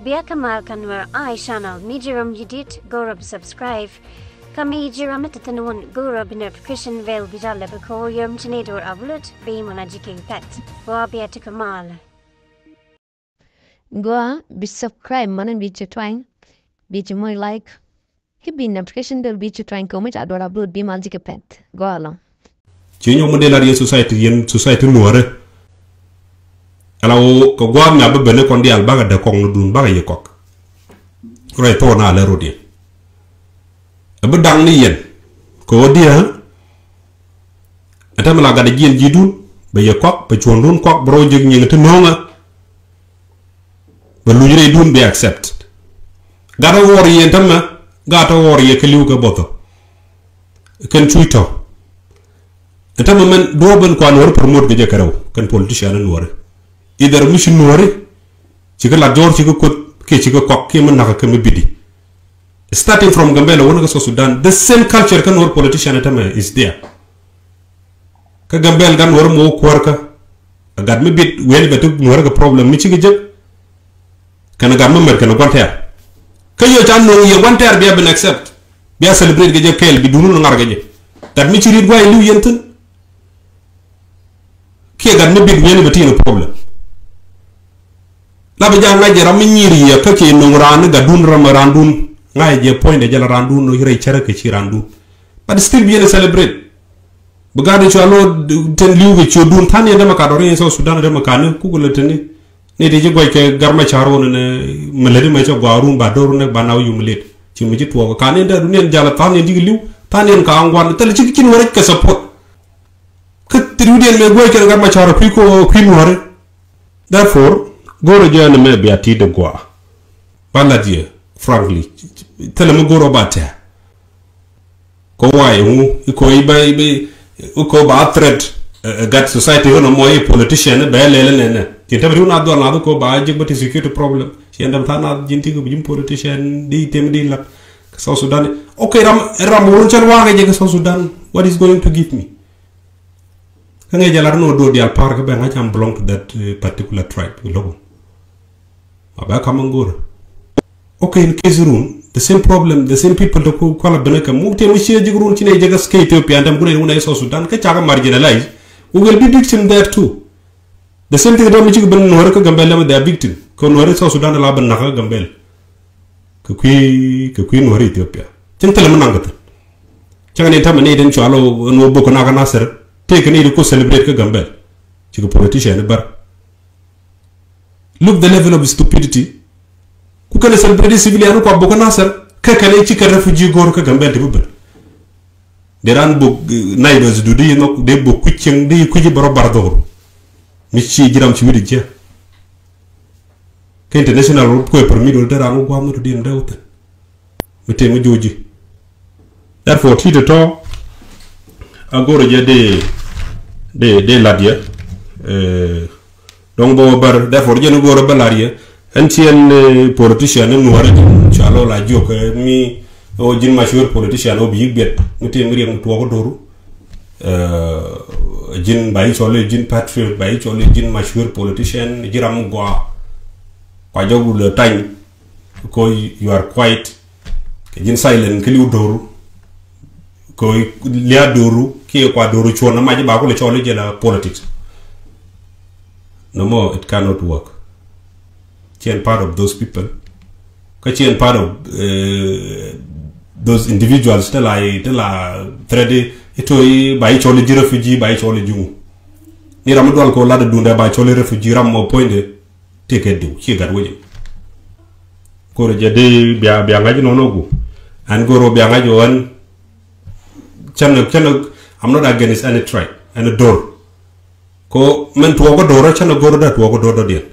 Abia Kamal Kanwar I channel Mijiram Yudit Gorab subscribe. Kami Jiram Tatanun Gorab notification veil Vijalabako Yum Chinador Avlut Beamonajiki Pet. Wabia to Kamal. Goa be subscribe manan be twine. Be more like. He be notification del be twine comment adora blood be magic pet. Go along. Chinyo model society nuare. Alawo ko gwa mi abe bene kondi albaga de kong dun baga yekok re to na le rodi abe dang ni yen ko dia atam la ga de jin jidun be yekok be chondun kok bro jig nyi te nonga be lu jire dun be accept gata wor yen tamma gata wor ye keliu ko boto ken chuito atam men do ben ko wor promote ge jekaraw ken politician nuare either mission nuare ci la jor ci ko ke ci ko ke man naka ke bidi starting from Gambela wona so Sudan the same culture kan wor politician etama is there ka Gambel gan wor mo ko ka gad me bit wel betu nuare ga problem mi ci ge kana ga mer kana gonter ka yo tan no ye gonter be ben accept be celebrate ge kel bi dunu ngar ge dat mi ci rit way liw yenten ke gad me bit wel betu no problem la ba jang ngaje ram nyiri ya ka ke no ran ga dun ram randun ngaje point de jala randun no hire chere ke ci randun but still bien celebrate bu gade ci alo ten liugo ci dun tan ya dama ka do re so Sudan dama ka ne ku gole tene ne de je goy ke garma charo ne meledi ma ci gwaru ba do ne ba naw yu melet ci mu ci to ka ne da ne jala tan ne digi liu tan ne ka angwan tel ci kin wara ke support ke triuden me goy ke garma charo ko kwin wara therefore Goro jana me be ati de Goa. Baladia, frankly. Tell me Goro bata. Ko why ko ibe ko ba threat gat society no mo politician be lele ne. Tinta bi na do na ko ba je but security problem. Ci ndam tana jinti ko bi politician di tem di la South Sudan. Okay ram won chan wa ga South Sudan. What is going to give me? Kanga jalar no do dial park be ngam belong to that particular tribe logo. Aba kamangura. Okay, in Kizurun, the same problem, the same people to call a beneka, mukte mushia jigrun chine jagas Ethiopia and I'm going to South Sudan, Kachaga marginalized, we will be victim there too. The same thing about Michigan Noraka Gambella, they are victim. Konore South Sudan Laban Naka Gambel. Kukui Nori Ethiopia. Gentlemanangata. Changan Tamanade Chalo, no Bokonaga Nasser, take an aid to celebrate Gambel. Chico politician, but look the level of stupidity. Who can celebrate civilian ko bokana sir kakale ci ka refugee gor ka Gambel te bubel. De ran bo neighbors du de no de bo kucceng de kuji baro bardor. Mi ci jiram ci widi je. Ke international ko permis do dara ngo am no de ndawta. Mi te mo joji. Therefore tito to agoro je de ladia donc bo bar therefore jeno goro balaria ancien politician no wara chalo la jok mi o jin mashur politician o bi bet muté mi rem to ko doru jin bayi chole jin patriot bayi chole jin mashur politician jiram gwa kwa jogu le time ko you are quiet jin silent kili doru ko lia doru ki kwa doru chona maji ba ko le chole jela politics. No more, it cannot work. Chian part of those people. Chian part of those individuals still are thready. Ito by chole refugee by chole jungu. Ni ramadwal ko lada dunda by chole refugee ram mo point take it do. He got with Koro jade biangaji no nogu. And goro biangaji one. Channel. I'm not against any tribe, any door. Ko men tuwa ko dora chana goro da tuwa ko dodo dia.